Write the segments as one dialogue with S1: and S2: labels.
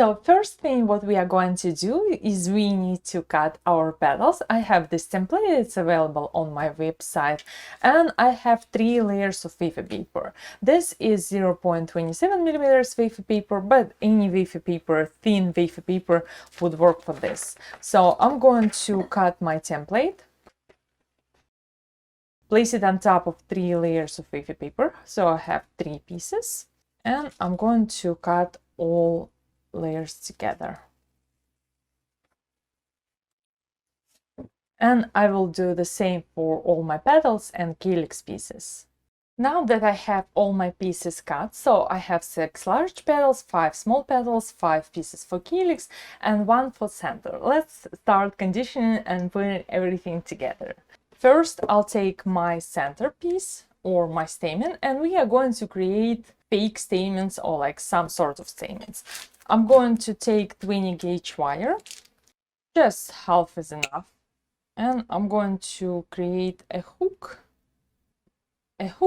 S1: So first thing what we are going to do is we need to cut our petals. I have this template, it's available on my website, and I have 3 layers of wafer paper. This is 0.27 millimeters wafer paper, but any wafer paper, thin wafer paper would work for this. So I'm going to cut my template, place it on top of 3 layers of wafer paper. So I have 3 pieces, and I'm going to cut all layers together. And I will do the same for all my petals and calyx pieces. Now that I have all my pieces cut, so I have 6 large petals, 5 small petals, 5 pieces for calyx, and 1 for center. Let's start conditioning and putting everything together. First, I'll take my center piece or my stamen, and we are going to create fake stamens or like some sort of stamens. I'm going to take 20 gauge wire, just half is enough, and I'm going to create a hook,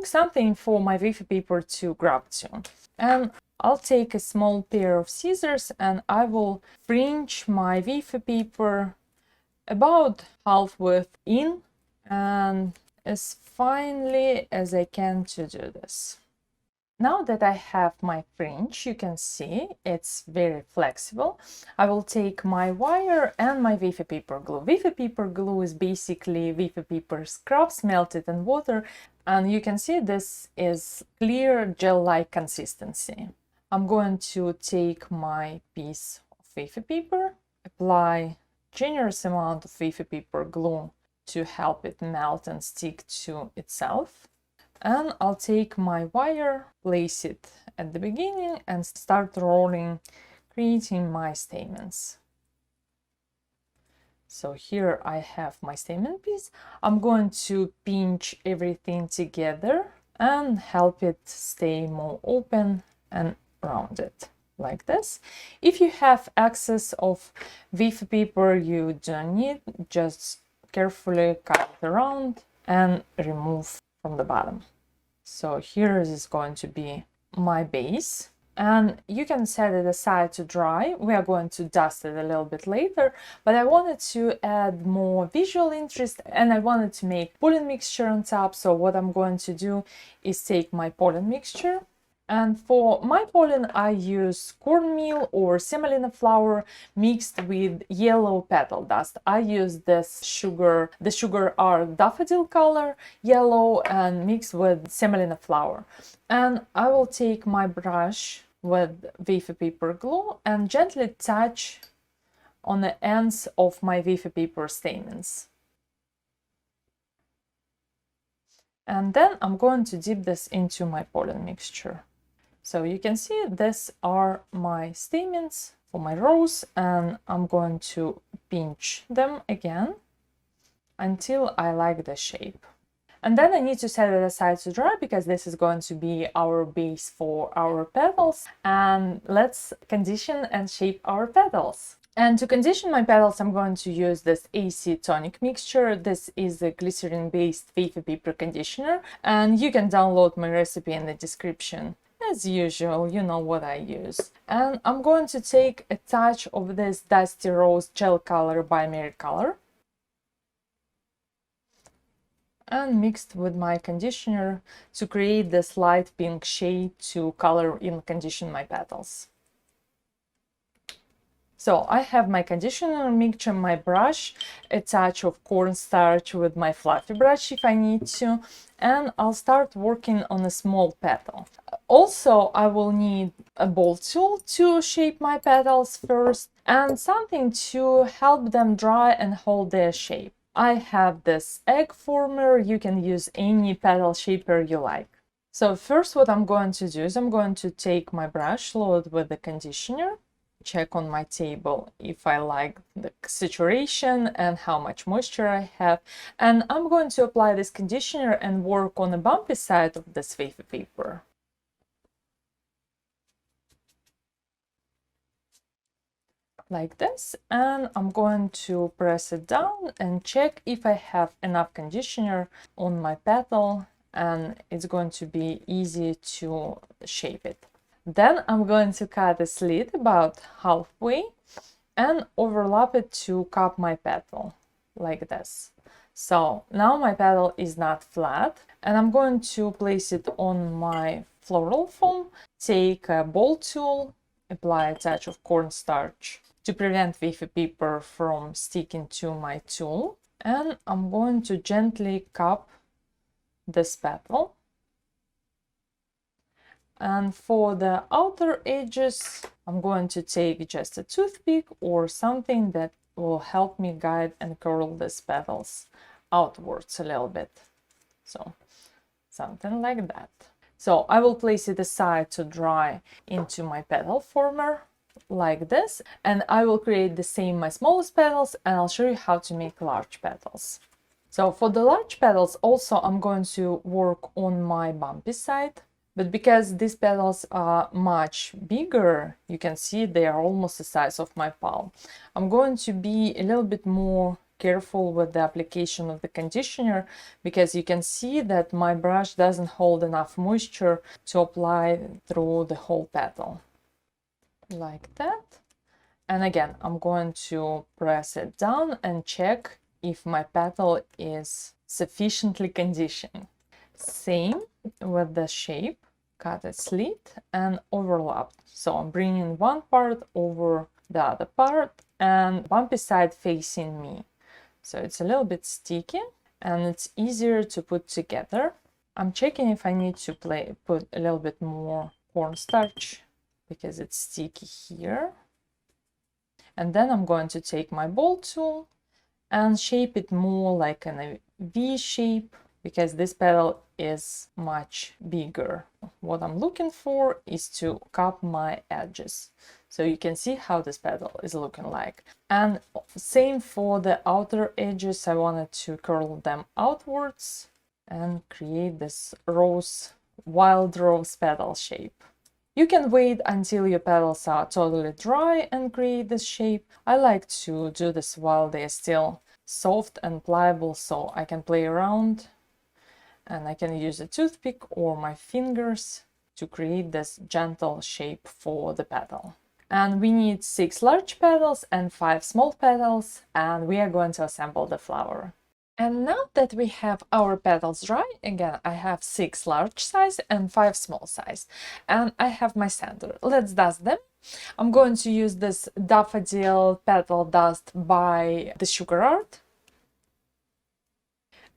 S1: something for my wafer paper to grab to. And I'll take a small pair of scissors and I will fringe my wafer paper about half width in and as finely as I can to do this. Now that I have my fringe, you can see it's very flexible. I will take my wire and my wafer paper glue. Wafer paper glue is basically wafer paper scraps melted in water, and you can see this is clear gel-like consistency. I'm going to take my piece of wafer paper, apply generous amount of wafer paper glue to help it melt and stick to itself. And I'll take my wire, place it at the beginning and start rolling, creating my stamens. So here I have my stamen piece. I'm going to pinch everything together and help it stay more open and rounded like this. If you have excess of wafer paper you don't need, just carefully cut it around and remove from the bottom. So here is going to be my base, and you can set it aside to dry. We are going to dust it a little bit later, but I wanted to add more visual interest and I wanted to make pollen mixture on top. So what I'm going to do is take my pollen mixture, and for my pollen I use cornmeal or semolina flour mixed with yellow petal dust. I use this sugar, the sugar are daffodil color yellow and mixed with semolina flour. And I will take my brush with wafer paper glue and gently touch on the ends of my wafer paper stamens. And then I'm going to dip this into my pollen mixture. So you can see these are my stamens for my rose, and I'm going to pinch them again until I like the shape. And then I need to set it aside to dry because this is going to be our base for our petals. And let's condition and shape our petals. And to condition my petals, I'm going to use this AC Tonic mixture. This is a glycerin-based wafer paper conditioner, and you can download my recipe in the description. As usual, you know what I use. And I'm going to take a touch of this Dusty Rose Gel Color by Mary Color and mixed with my conditioner to create this light pink shade to color and condition my petals. So I have my conditioner mixture, my brush, a touch of cornstarch with my fluffy brush if I need to, and I'll start working on a small petal. Also, I will need a ball tool to shape my petals first and something to help them dry and hold their shape. I have this egg former. You can use any petal shaper you like. So first what I'm going to do is I'm going to take my brush loaded with the conditioner, check on my table if I like the saturation and how much moisture I have, and I'm going to apply this conditioner and work on the bumpy side of this wafer paper. Like this, and I'm going to press it down and check if I have enough conditioner on my petal, and it's going to be easy to shape it. Then I'm going to cut a slit about halfway and overlap it to cup my petal like this. So now my petal is not flat, and I'm going to place it on my floral foam, take a ball tool, apply a touch of cornstarch to prevent wafer paper from sticking to my tool, and I'm going to gently cup this petal. And for the outer edges, I'm going to take just a toothpick or something that will help me guide and curl these petals outwards a little bit. So something like that. So I will place it aside to dry into my petal former like this, and I will create the same my smallest petals, and I'll show you how to make large petals. So for the large petals also I'm going to work on my bumpy side. But because these petals are much bigger, you can see they are almost the size of my palm. I'm going to be a little bit more careful with the application of the conditioner, because you can see that my brush doesn't hold enough moisture to apply through the whole petal. Like that. And again, I'm going to press it down and check if my petal is sufficiently conditioned. Same with the shape. Cut a slit and overlap. So I'm bringing one part over the other part and bumpy side facing me. So it's a little bit sticky and it's easier to put together. I'm checking if I need to put a little bit more cornstarch because it's sticky here. And then I'm going to take my ball tool and shape it more like a V shape, because this petal is much bigger. What I'm looking for is to cup my edges. So you can see how this petal is looking like. And same for the outer edges, I wanted to curl them outwards and create this wild rose petal shape. You can wait until your petals are totally dry and create this shape. I like to do this while they are still soft and pliable, so I can play around and I can use a toothpick or my fingers to create this gentle shape for the petal. And we need 6 large petals and 5 small petals, and we are going to assemble the flower. And now that we have our petals dry, again, I have 6 large size and 5 small size, and I have my center. Let's dust them. I'm going to use this daffodil petal dust by the Sugar Art.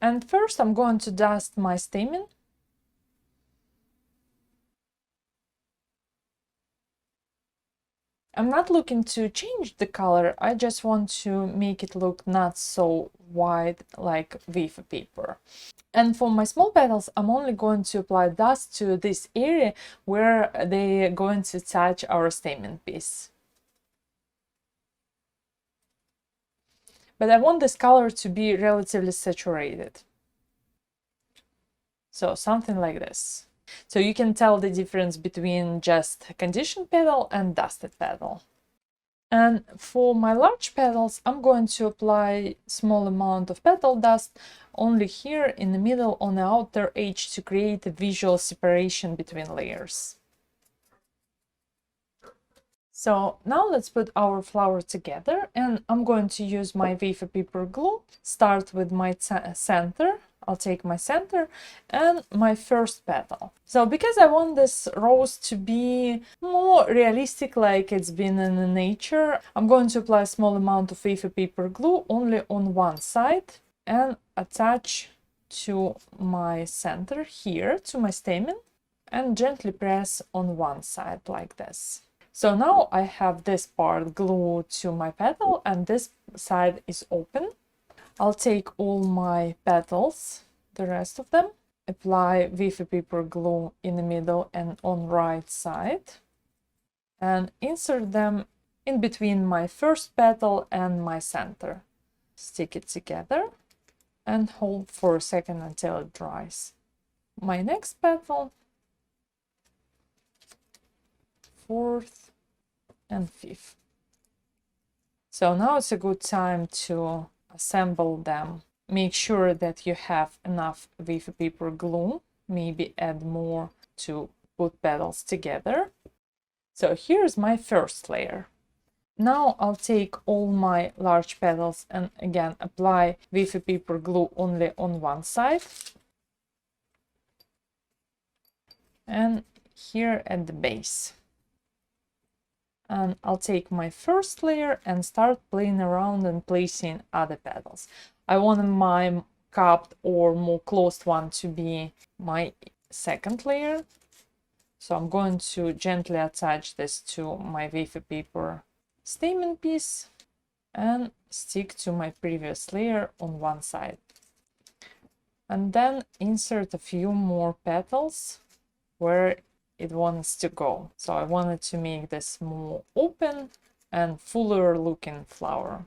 S1: And first I'm going to dust my stamen. I'm not looking to change the color, I just want to make it look not so white like wafer paper. And for my small petals, I'm only going to apply dust to this area where they're going to touch our stamen piece. But I want this color to be relatively saturated. So something like this. So you can tell the difference between just conditioned petal and dusted petal. And for my large petals, I'm going to apply small amount of petal dust only here in the middle on the outer edge to create a visual separation between layers. So now let's put our flower together, and I'm going to use my wafer paper glue. Start with my center. I'll take my center and my first petal. So because I want this rose to be more realistic like it's been in nature, I'm going to apply a small amount of wafer paper glue only on one side and attach to my center here, to my stamen, and gently press on one side like this. So now I have this part glued to my petal and this side is open. I'll take all my petals, the rest of them, apply wafer paper glue in the middle and on right side, and insert them in between my first petal and my center. Stick it together and hold for a second until it dries. My next petal, fourth and fifth. So now it's a good time to assemble them. Make sure that you have enough wafer paper glue, maybe add more to put petals together. So here's my first layer. Now I'll take all my large petals and again apply wafer paper glue only on one side. And here at the base. And I'll take my first layer and start playing around and placing other petals. I want my cupped or more closed one to be my second layer. So I'm going to gently attach this to my wafer paper stamen piece and stick to my previous layer on one side. And then insert a few more petals where it wants to go. So I wanted to make this more open and fuller looking flower.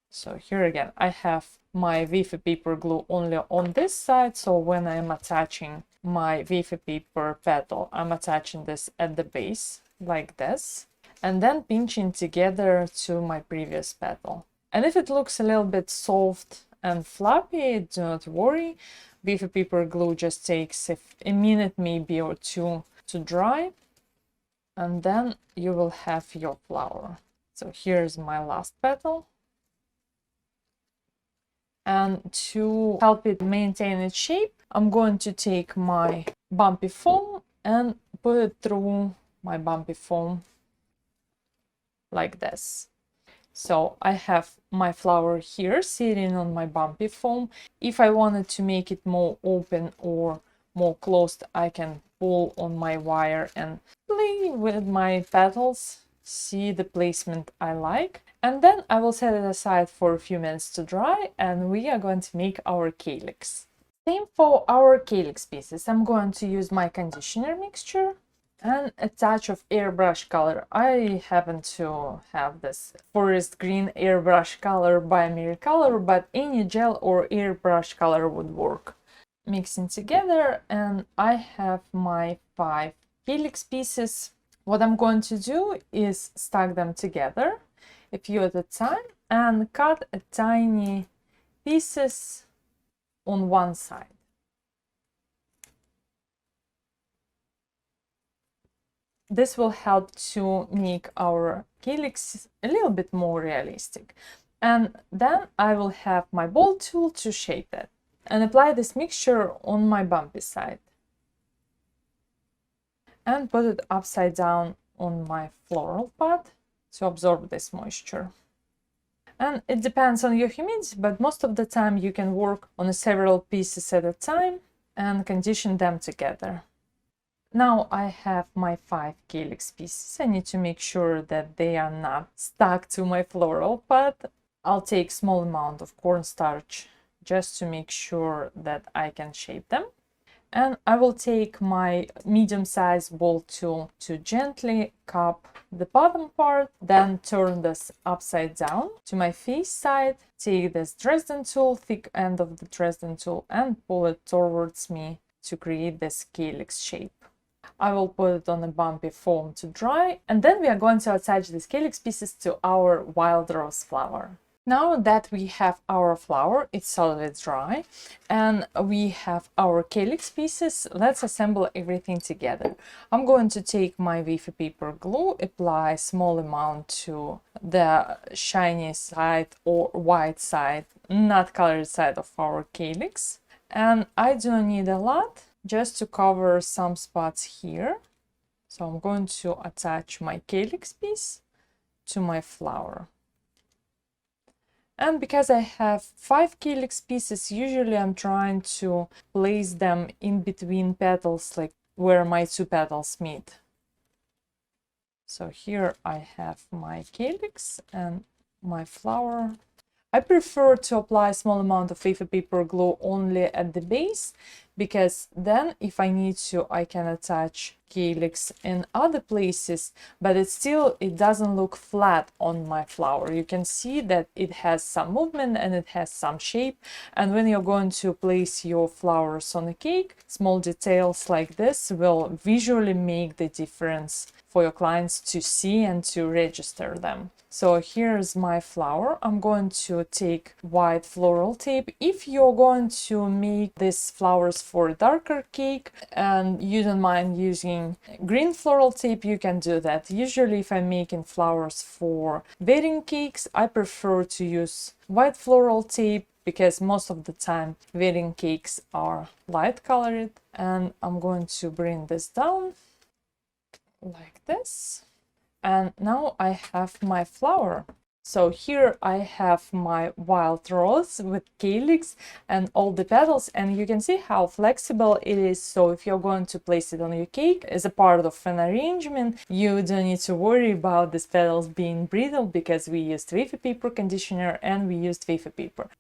S1: So here again, I have my wafer paper glue only on this side. So when I'm attaching my wafer paper petal, I'm attaching this at the base like this, and then pinching together to my previous petal. And if it looks a little bit soft and fluffy, do not worry. Wafer paper glue just takes a minute maybe or two to dry, and then you will have your flower. So here's my last petal. And to help it maintain its shape, I'm going to take my bumpy foam and put it through my bumpy foam like this. So I have my flower here sitting on my bumpy foam. If I wanted to make it more open or more closed, I can pull on my wire and play with my petals, see the placement I like. And then I will set it aside for a few minutes to dry, and we are going to make our calyx. Same for our calyx pieces. I'm going to use my conditioner mixture and a touch of airbrush color. I happen to have this forest green airbrush color by Color, but any gel or airbrush color would work. Mixing together, and I have my 5 calyx pieces. What I'm going to do is stack them together a few at a time and cut a tiny pieces on one side. This will help to make our calyx a little bit more realistic. And then I will have my ball tool to shape it and apply this mixture on my bumpy side and put it upside down on my floral pot to absorb this moisture. And it depends on your humidity, but most of the time you can work on several pieces at a time and condition them together. Now I have my 5 calyx pieces. I need to make sure that they are not stuck to my floral pot. I'll take small amount of cornstarch just to make sure that I can shape them. And I will take my medium-sized ball tool to gently cup the bottom part, then turn this upside down to my face side, take this Dresden tool, thick end of the Dresden tool, and pull it towards me to create this calyx shape. I will put it on a bumpy foam to dry, and then we are going to attach these calyx pieces to our wild rose flower. Now that we have our flower, it's solidly dry, and we have our calyx pieces, let's assemble everything together. I'm going to take my wafer paper glue, apply a small amount to the shiny side or white side, not colored side of our calyx. And I don't need a lot, just to cover some spots here. So I'm going to attach my calyx piece to my flower. And because I have 5 calyx pieces, usually I'm trying to place them in between petals, like where my 2 petals meet. So here I have my calyx and my flower. I prefer to apply a small amount of wafer paper glue only at the base, because then if I need to, I can attach calyx in other places, but it doesn't look flat on my flower. You can see that it has some movement and it has some shape, and when you're going to place your flowers on a cake, small details like this will visually make the difference for your clients to see and to register them. So here's my flower. I'm going to take white floral tape. If you're going to make these flowers for a darker cake and you don't mind using using green floral tape, you can do that. Usually if I'm making flowers for wedding cakes, I prefer to use white floral tape because most of the time wedding cakes are light colored. And I'm going to bring this down like this. And now I have my flower. So here I have my wild rose with calyx and all the petals, and you can see how flexible it is. So if you're going to place it on your cake as a part of an arrangement, you don't need to worry about these petals being brittle because we used wafer paper conditioner and we used wafer paper.